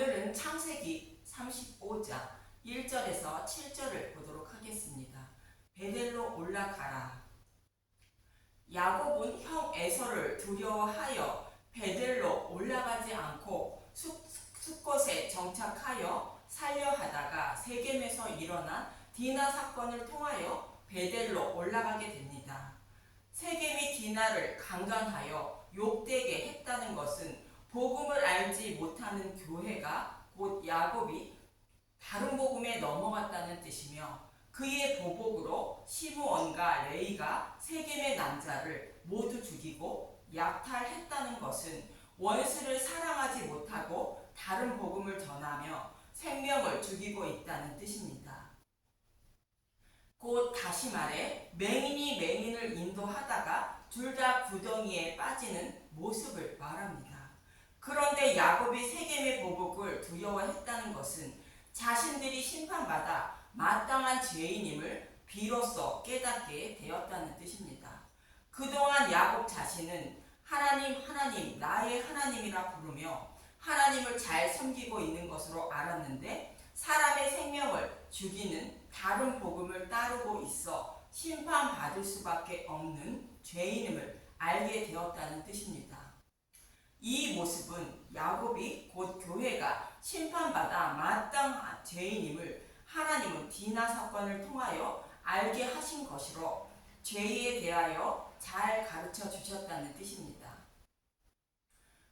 오늘은 창세기 35장 1절에서 7절을 보도록 하겠습니다. 베델로 올라가라. 야곱은 형 에서를 두려워하여 베델로 올라가지 않고 숫곳에 정착하여 살려 하다가 세겜에서 일어난 디나 사건을 통하여 베델로 올라가게 됩니다. 세겜이 디나를 강간하여 욕되게 했다는 것은 복음을 알지 못하는 교회가 곧 야곱이 다른 복음에 넘어갔다는 뜻이며, 그의 보복으로 시므온과 레위가 세겜의 남자를 모두 죽이고 약탈했다는 것은 원수를 사랑하지 못하고 다른 복음을 전하며 생명을 죽이고 있다는 뜻입니다. 곧 다시 말해 맹인이 맹인을 인도하다가 둘 다 구덩이에 빠지는 모습을 말합니다. 그런데 야곱이 세겜의 보복을 두려워했다는 것은 자신들이 심판받아 마땅한 죄인임을 비로소 깨닫게 되었다는 뜻입니다. 그동안 야곱 자신은 하나님 나의 하나님이라 부르며 하나님을 잘 섬기고 있는 것으로 알았는데, 사람의 생명을 죽이는 다른 복음을 따르고 있어 심판받을 수밖에 없는 죄인임을 알게 되었다는 뜻입니다. 이 모습은 야곱이 곧 교회가 심판받아 마땅한 죄인임을 하나님은 디나 사건을 통하여 알게 하신 것이로 죄에 대하여 잘 가르쳐 주셨다는 뜻입니다.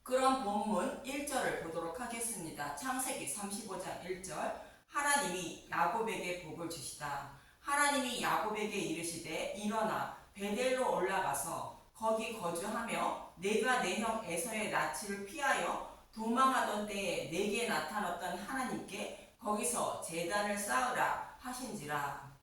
그럼 본문 1절을 보도록 하겠습니다. 창세기 35장 1절. 하나님이 야곱에게 복을 주시다. 하나님이 야곱에게 이르시되 일어나 베델로 올라가서 거기 거주하며 내가 내 형 에서의 낯을 피하여 도망하던 때에 내게 나타났던 하나님께 거기서 제단을 쌓으라 하신지라.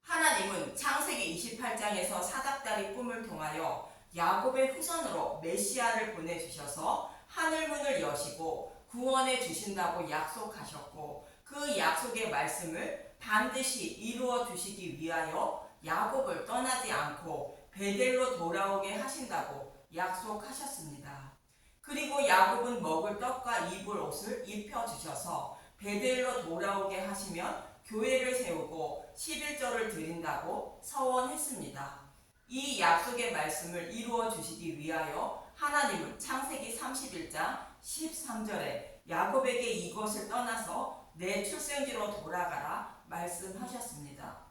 하나님은 창세기 28장에서 사닥다리 꿈을 통하여 야곱의 후손으로 메시아를 보내주셔서 하늘문을 여시고 구원해 주신다고 약속하셨고, 그 약속의 말씀을 반드시 이루어 주시기 위하여 야곱을 떠나지 않고 베델로 돌아오게 하신다고 약속하셨습니다. 그리고 야곱은 먹을 떡과 입을 옷을 입혀주셔서 베델로 돌아오게 하시면 교회를 세우고 11조를 드린다고 서원했습니다. 이 약속의 말씀을 이루어 주시기 위하여 하나님은 창세기 31장 13절에 야곱에게 이것을 떠나서 내 출생지로 돌아가라 말씀하셨습니다.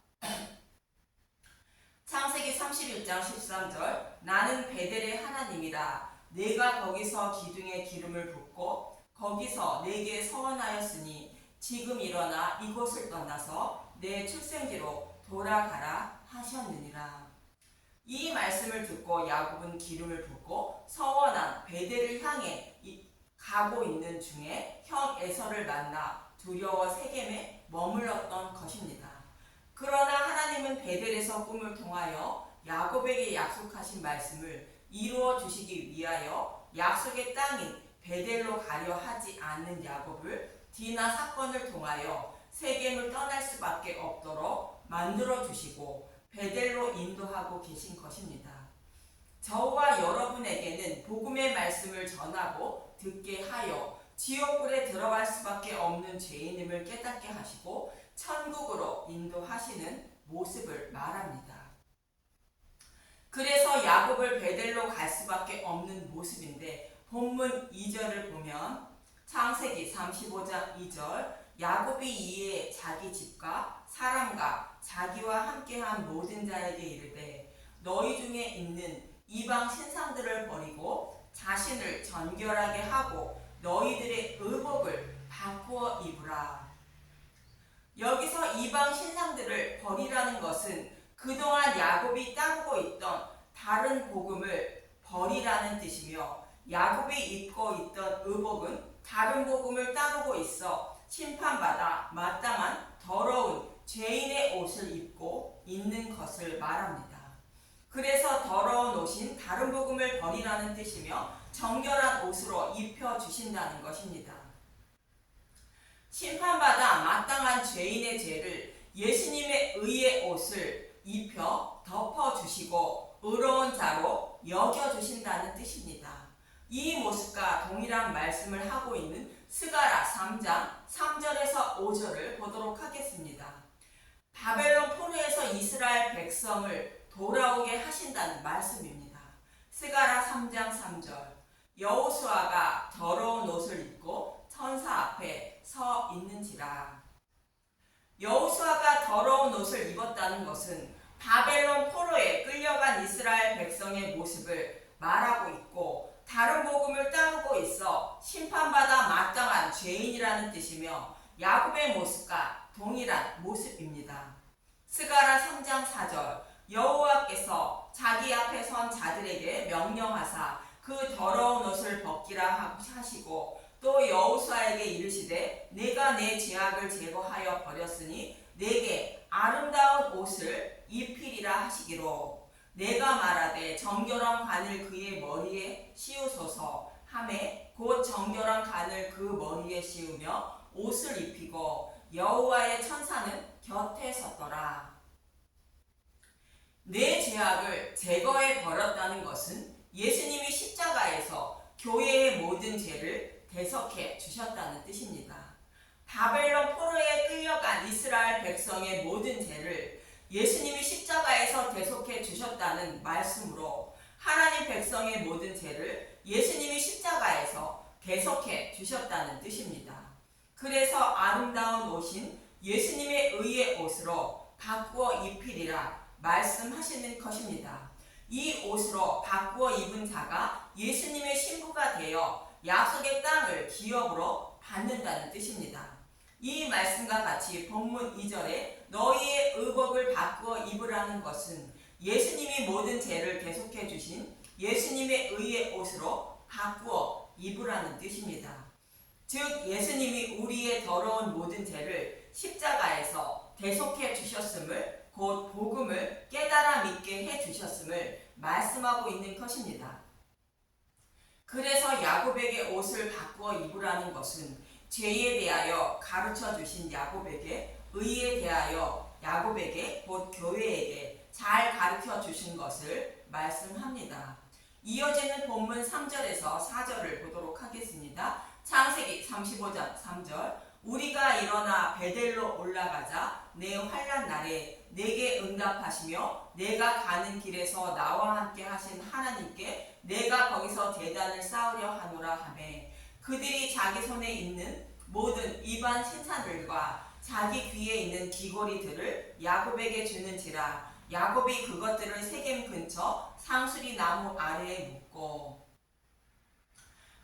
창세기 31장 13절. 나는 베델의 하나님이라. 내가 거기서 기둥에 기름을 붓고 거기서 내게 서원하였으니 지금 일어나 이곳을 떠나서 내 출생지로 돌아가라 하셨느니라. 이 말씀을 듣고 야곱은 기름을 붓고 서원한 베델을 향해 가고 있는 중에 형 에서를 만나 두려워 세겜에 머물렀던 것입니다. 그러나 하나님은 베델에서 꿈을 통하여 야곱에게 약속하신 말씀을 이루어 주시기 위하여 약속의 땅인 베델로 가려 하지 않는 야곱을 디나 사건을 통하여 세겜을 떠날 수밖에 없도록 만들어 주시고 베델로 인도하고 계신 것입니다. 저와 여러분에게는 복음의 말씀을 전하고 듣게 하여 지옥불에 들어갈 수밖에 없는 죄인임을 깨닫게 하시고 천국으로 인도하시는 모습을 말합니다. 그래서 야곱을 베델로 갈 수밖에 없는 모습인데, 본문 2절을 보면 창세기 35장 2절. 야곱이 이에 자기 집과 사람과 자기와 함께한 모든 자에게 이르되 너희 중에 있는 이방 신상들을 버리고 자신을 정결하게 하고 너희들의 의복을 바꾸어 입으라. 여기서 이방 신상들을 버리라는 것은 그동안 야곱이 따르고 있던 다른 복음을 버리라는 뜻이며, 야곱이 입고 있던 의복은 다른 복음을 따르고 있어 심판받아 마땅한 더러운 죄인의 옷을 입고 있는 것을 말합니다. 그래서 더러운 옷인 다른 복음을 버리라는 뜻이며 정결한 옷으로 입혀주신다는 것입니다. 심판받아 마땅한 죄인의 죄를 예수님의 의의 옷을 입혀 덮어주시고 의로운 자로 여겨주신다는 뜻입니다. 이 모습과 동일한 말씀을 하고 있는 스가랴 3장 3절에서 5절을 보도록 하겠습니다. 바벨론 포로에서 이스라엘 백성을 돌아오게 하신다는 말씀입니다. 스가랴 3장 3절 여호수아가 더러운 옷을 입고 천사 앞에 서 있는지라. 여호수아가 더러운 옷을 입었다는 것은 바벨론 포로에 끌려간 이스라엘 백성의 모습을 말하고 있고 다른 복음을 따르고 있어 심판받아 마땅한 죄인이라는 뜻이며 야곱의 모습과 동일한 모습입니다. 스가랴 3장 4절 여호와께서 자기 앞에 선 자들에게 명령하사 그 더러운 옷을 벗기라 하시고 또 여호수아에게 이르시되 내가 내 죄악을 제거하여 버렸으니 내게 아름다운 옷을 입히리라 하시기로 내가 말하되 정결한 관을 그의 머리에 씌우소서 하매 곧 정결한 관을 그 머리에 씌우며 옷을 입히고 여호와의 천사는 곁에 섰더라. 내 죄악을 제거해 버렸다는 것은 예수님이 십자가에서 교회의 모든 죄를 대속해 주셨다는 뜻입니다. 바벨론 포로에 끌려간 이스라엘 백성의 모든 죄를 예수님이 십자가에서 대속해 주셨다는 말씀으로 하나님 백성의 모든 죄를 예수님이 십자가에서 대속해 주셨다는 뜻입니다. 그래서 아름다운 옷인 예수님의 의의 옷으로 바꾸어 입히리라 말씀하시는 것입니다. 이 옷으로 바꾸어 입은 자가 예수님의 신부가 되어 약속의 땅을 기업으로 받는다는 뜻입니다. 이 말씀과 같이 본문 2절에 너희의 의복을 바꾸어 입으라는 것은 예수님이 모든 죄를 대속해 주신 예수님의 의의 옷으로 바꾸어 입으라는 뜻입니다. 즉 예수님이 우리의 더러운 모든 죄를 십자가에서 대속해 주셨음을 곧 복음을 깨달아 믿게 해 주셨음을 말씀하고 있는 것입니다. 그래서 야곱에게 옷을 바꾸어 입으라는 것은 죄에 대하여 가르쳐 주신 야곱에게 의에 대하여 야곱에게 곧 교회에게 잘 가르쳐 주신 것을 말씀합니다. 이어지는 본문 3절에서 4절을 보도록 하겠습니다. 창세기 35장 3절 우리가 일어나 베델로 올라가자 내 환난 날에 내게 응답하시며 내가 가는 길에서 나와 함께 하신 하나님께 내가 거기서 제단을 쌓으려 하노라 하매 그들이 자기 손에 있는 모든 이방 신산들과 자기 귀에 있는 귀고리들을 야곱에게 주는지라 야곱이 그것들을 세겜 근처 상수리 나무 아래에 묻고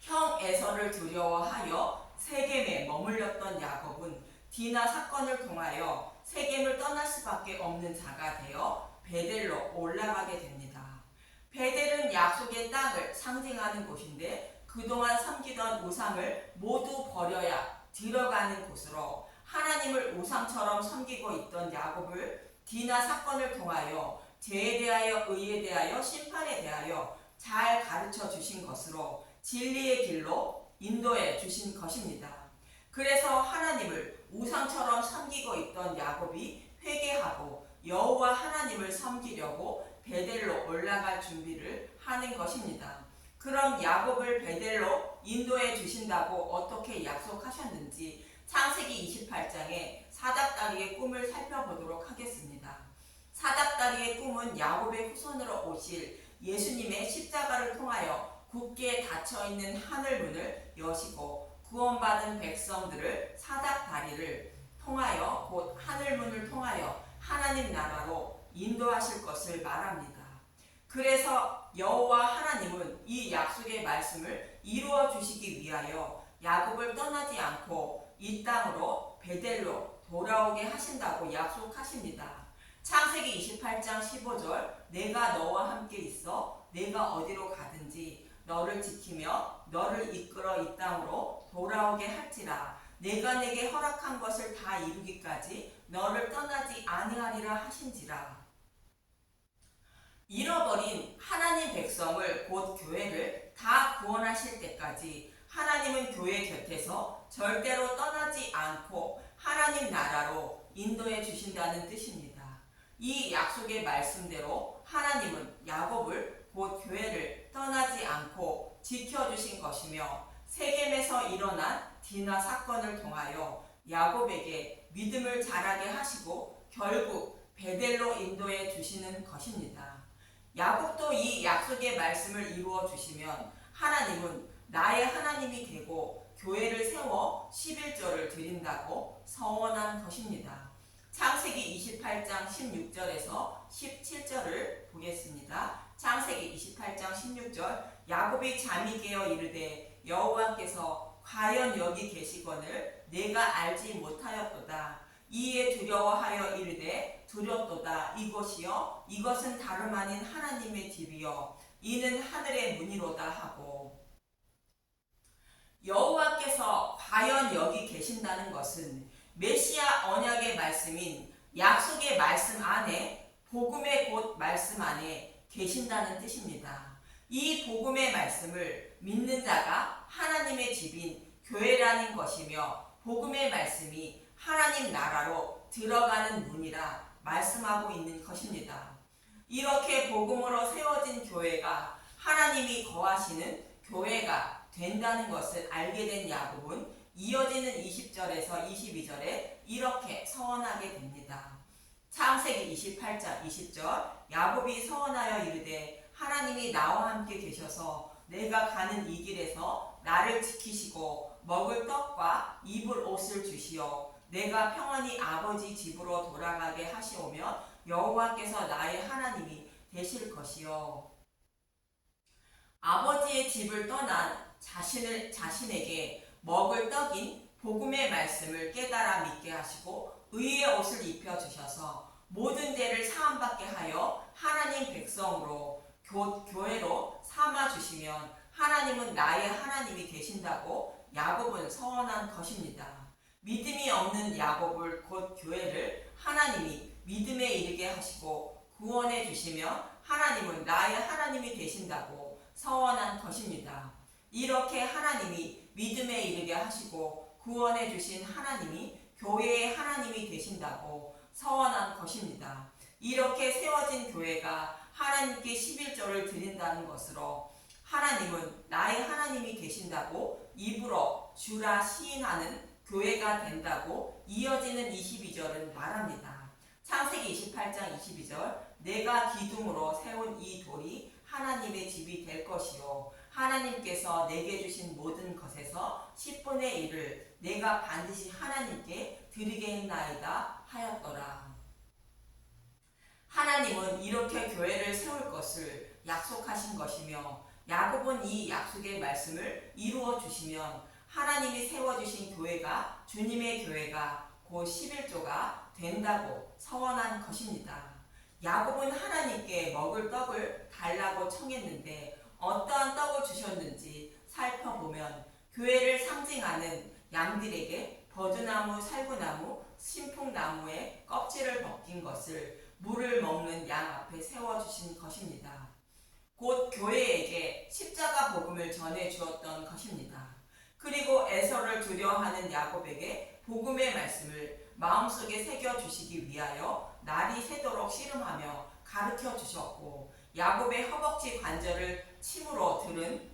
형 에서를 두려워하여 세겜에 머물렀던 야곱은 디나 사건을 통하여 세겜을 떠날 수밖에 없는 자가 되어 베델로 올라가게 됩니다. 베델은 약속의 땅을 상징하는 곳인데 그동안 섬기던 우상을 모두 버려야 들어가는 곳으로 하나님을 우상처럼 섬기고 있던 야곱을 디나 사건을 통하여 죄에 대하여 의에 대하여 심판에 대하여 잘 가르쳐 주신 것으로 진리의 길로 인도해 주신 것입니다. 그래서 하나님을 우상처럼 섬기고 있던 야곱이 회개하고 여호와 하나님을 섬기려고 베델로 올라갈 준비를 하는 것입니다. 그럼 야곱을 베델로 인도해 주신다고 어떻게 약속하셨는지 창세기 28장에 사닥다리의 꿈을 살펴보도록 하겠습니다. 사닥다리의 꿈은 야곱의 후손으로 오실 예수님의 십자가를 통하여 굳게 닫혀있는 하늘문을 여시고 구원받은 백성들을 사닥다리를 통하여 곧 하늘문을 통하여 하나님 나라로 인도하실 것을 말합니다. 그래서 여호와 하나님은 이 약속의 말씀을 이루어 주시기 위하여 야곱을 떠나지 않고 이 땅으로 베델로 돌아오게 하신다고 약속하십니다. 창세기 28장 15절 내가 너와 함께 있어 내가 어디로 가든지 너를 지키며 너를 이끌어 이 땅으로 돌아오게 할지라 내가 내게 허락한 것을 다 이루기까지 너를 떠나지 아니하리라 하신지라. 잃어버린 하나님 백성을 곧 교회를 다 구원하실 때까지 하나님은 교회 곁에서 절대로 떠나지 않고 하나님 나라로 인도해 주신다는 뜻입니다. 이 약속의 말씀대로 하나님은 야곱을 곧 교회를 교회를 떠나지 않고 지켜주신 것이며 세겜에서 일어난 디나 사건을 통하여 야곱에게 믿음을 자라게 하시고 결국 베델로 인도해 주시는 것입니다. 야곱도 이 약속의 말씀을 이루어 주시면 하나님은 나의 하나님이 되고 교회를 세워 11조를 드린다고 서원한 것입니다. 창세기 28장 16절에서 17절을 보겠습니다. 창세기 28장 16절 야곱이 잠이 깨어 이르되 여호와께서 과연 여기 계시거늘 내가 알지 못하였도다. 이에 두려워하여 이르되 두렵도다. 이곳이여 이것은 다름 아닌 하나님의 집이여 이는 하늘의 문이로다 하고, 여호와께서 과연 여기 계신다는 것은 메시아 언약의 말씀인 약속의 말씀 안에, 복음의 곧 말씀 안에 계신다는 뜻입니다. 이 복음의 말씀을 믿는 자가 하나님의 집인 교회라는 것이며 복음의 말씀이 하나님 나라로 들어가는 문이라 말씀하고 있는 것입니다. 이렇게 복음으로 세워진 교회가 하나님이 거하시는 교회가 된다는 것을 알게 된 야곱은 이어지는 20절에서 22절에 이렇게 서원하게 됩니다. 창세기 28장 20절 야곱이 서원하여 이르되 하나님이 나와 함께 계셔서 내가 가는 이 길에서 나를 지키시고 먹을 떡과 입을 옷을 주시어 내가 평안히 아버지 집으로 돌아가게 하시오며 여호와께서 나의 하나님이 되실 것이요. 아버지의 집을 떠난 자신에게 먹을 떡인 복음의 말씀을 깨달아 믿게 하시고 의의 옷을 입혀주셔서 모든 죄를 사함받게 하여 하나님 백성으로 교회로 삼아주시면 하나님은 나의 하나님이 되신다고 야곱은 서원한 것입니다. 믿음이 없는 야곱을 곧 교회를 하나님이 믿음에 이르게 하시고 구원해 주시면 하나님은 나의 하나님이 되신다고 서원한 것입니다. 이렇게 하나님이 믿음에 이르게 하시고 구원해 주신 하나님이 교회의 하나님이 되신다고 서원한 것입니다. 이렇게 세워진 교회가 하나님께 11조를 드린다는 것으로 하나님은 나의 하나님이 되신다고 입으로 주라 시인하는 교회가 된다고 이어지는 22절은 말합니다. 창세기 28장 22절 내가 기둥으로 세운 이 돌이 하나님의 집이 될 것이요 하나님께서 내게 주신 모든 것에서 10분의 1을 내가 반드시 하나님께 드리겠나이다 하였더라. 하나님은 이렇게 교회를 세울 것을 약속하신 것이며 야곱은 이 약속의 말씀을 이루어 주시면 하나님이 세워주신 교회가 주님의 교회가 곧 11조가 된다고 서원한 것입니다. 야곱은 하나님께 먹을 떡을 달라고 청했는데 어떠한 떡을 주셨는지 살펴보면 교회를 상징하는 양들에게 버드나무, 살구나무, 신풍나무의 껍질을 벗긴 것을 물을 먹는 양 앞에 세워주신 것입니다. 곧 교회에게 십자가 복음을 전해 주었던 것입니다. 그리고 에서를 두려워하는 야곱에게 복음의 말씀을 마음속에 새겨주시기 위하여 날이 새도록 씨름하며 가르쳐 주셨고 야곱의 허벅지 관절을 침으로 들은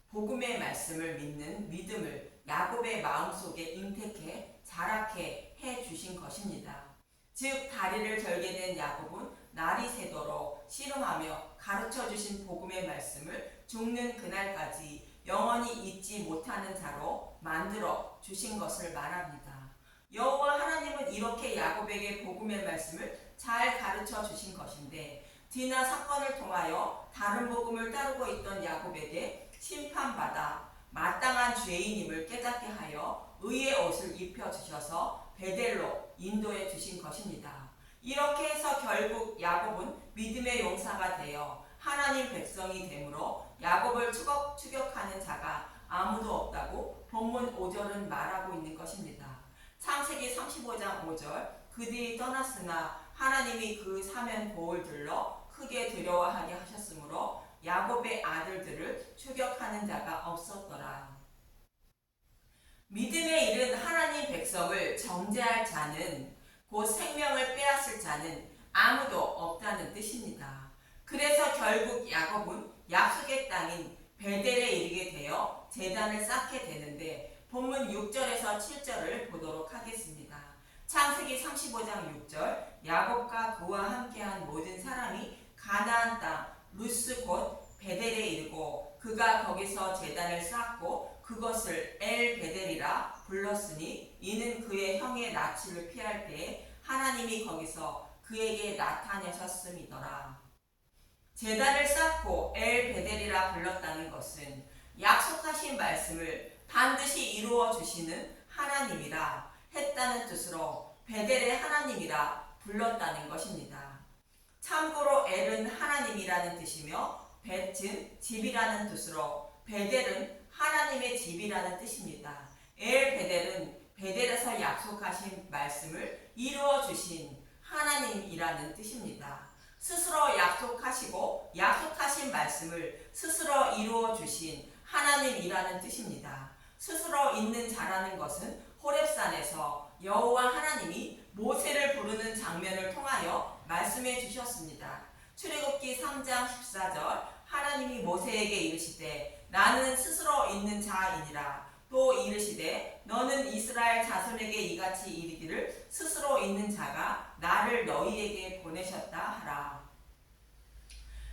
복음의 말씀을 믿는 믿음을 야곱의 마음속에 잉태케 자라게 해주신 것입니다. 즉 다리를 절게 된 야곱은 날이 새도록 씨름하며 가르쳐 주신 복음의 말씀을 죽는 그날까지 영원히 잊지 못하는 자로 만들어 주신 것을 말합니다. 여호와 하나님은 이렇게 야곱에게 복음의 말씀을 잘 가르쳐 주신 것인데 디나 사건을 통하여 다른 복음을 따르고 있던 야곱에게 심판받아 마땅한 죄인임을 깨닫게 하여 의의 옷을 입혀주셔서 베델로 인도해 주신 것입니다. 이렇게 해서 결국 야곱은 믿음의 용사가 되어 하나님 백성이 되므로 야곱을 추격하는 자가 아무도 없다고 본문 5절은 말하고 있는 것입니다. 창세기 35장 5절 그들이 떠났으나 하나님이 그 사면 보을 들러 크게 두려워하게 하셨으므로 야곱의 아들들을 추격하는 자가 없었더라. 믿음에 이른 하나님 백성을 정죄할 자는 곧 생명을 빼앗을 자는 아무도 없다는 뜻입니다. 그래서 결국 야곱은 약속의 땅인 베델에 이르게 되어 제단을 쌓게 되는데 본문 6절에서 7절을 보도록 하겠습니다. 창세기 35장 6절 야곱과 그와 함께한 모든 사람이 가나안 땅 루스 곧 베델에 이르고 그가 거기서 제단을 쌓고 그것을 엘 베델이라 불렀으니 이는 그의 형의 납치를 피할 때에 하나님이 거기서 그에게 나타내셨음이더라. 제단을 쌓고 엘 베델이라 불렀다는 것은 약속하신 말씀을 반드시 이루어 주시는 하나님이라 했다는 뜻으로 베델의 하나님이라 불렀다는 것입니다. 참고로 엘은 하나님이라는 뜻이며 벳은 집이라는 뜻으로 베델은 하나님의 집이라는 뜻입니다. 엘 베델은 베델에서 약속하신 말씀을 이루어 주신 하나님이라는 뜻입니다. 스스로 약속하시고 약속하신 말씀을 스스로 이루어 주신 하나님이라는 뜻입니다. 스스로 있는 자라는 것은 호렙산에서 여호와 하나님이 모세를 부르는 장면을 통하여 말씀해 주셨습니다. 출애굽기 3장 14절 하나님이 모세에게 이르시되 나는 스스로 있는 자이니라. 또 이르시되 너는 이스라엘 자손에게 이같이 이르기를 스스로 있는 자가 나를 너희에게 보내셨다 하라.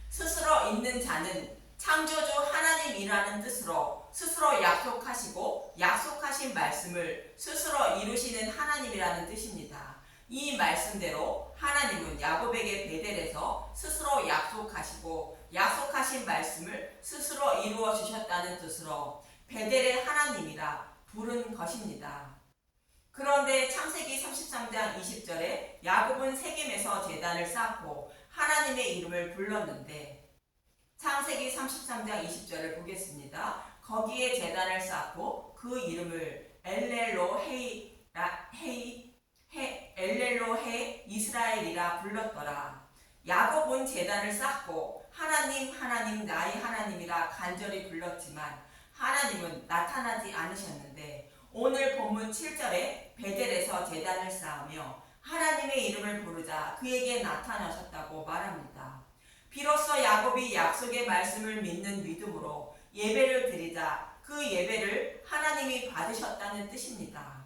스스로 있는 자는 창조주 하나님이라는 뜻으로 스스로 약속하시고 약속하신 말씀을 스스로 이루시는 하나님이라는 뜻입니다. 이 말씀대로 하나님은 야곱에게 베델에서 스스로 약속하시고 약속하신 말씀을 스스로 이루어 주셨다는 뜻으로 베델의 하나님이라 부른 것입니다. 그런데 창세기 33장 20절에 야곱은 세겜에서 제단을 쌓고 하나님의 이름을 불렀는데 창세기 33장 20절을 보겠습니다. 거기에 제단을 쌓고 그 이름을 엘렐로헤 이스라엘이라 불렀더라. 야곱은 제단을 쌓고 하나님 나의 하나님이라 간절히 불렀지만 하나님은 나타나지 않으셨는데 오늘 본문 7절에 베델에서 제단을 쌓으며 하나님의 이름을 부르자 그에게 나타나셨다고 말합니다. 비로소 야곱이 약속의 말씀을 믿는 믿음으로 예배를 드리자 그 예배를 하나님이 받으셨다는 뜻입니다.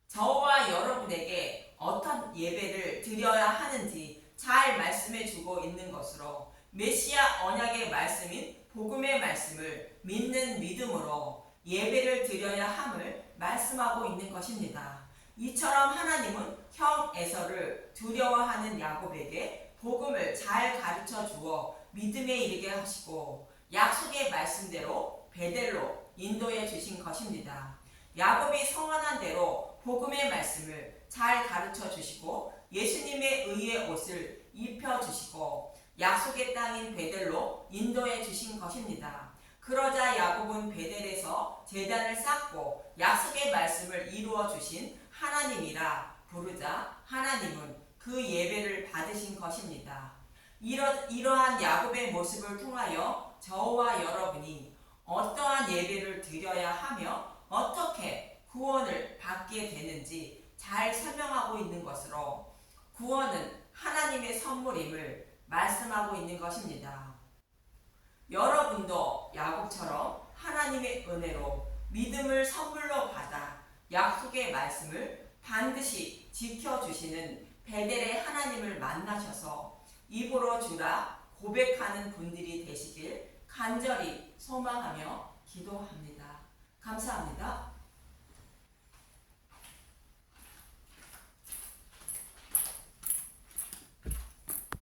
저와 여러분에게 어떤 예배를 드려야 하는지 잘 말씀해 주고 있는 것으로 메시아 언약의 말씀인 복음의 말씀을 믿는 믿음으로 예배를 드려야 함을 말씀하고 있는 것입니다. 이처럼 하나님은 형 에서를 두려워하는 야곱에게 복음을 잘 가르쳐 주어 믿음에 이르게 하시고 약속의 말씀대로 베델로 인도해 주신 것입니다. 야곱이 성언한 대로 복음의 말씀을 잘 가르쳐 주시고 예수님의 의의 옷을 입혀 주시고 약속의 땅인 베델로 인도해 주신 것입니다. 그러자 야곱은 베델에서 제단을 쌓고 약속의 말씀을 이루어 주신 하나님이라 부르자 하나님은 그 예배를 받으신 것입니다. 이러한 야곱의 모습을 통하여 저와 여러분이 어떠한 예배를 드려야 하며 어떻게 구원을 받게 되는지 잘 설명하고 있는 것으로 구원은 하나님의 선물임을 말씀하고 있는 것입니다. 여러분도 야곱처럼 하나님의 은혜로 믿음을 선물로 받아 약속의 말씀을 반드시 지켜주시는 베델의 하나님을 만나셔서 입으로 주라 고백하는 분들이 되시길 간절히 소망하며 기도합니다. 감사합니다.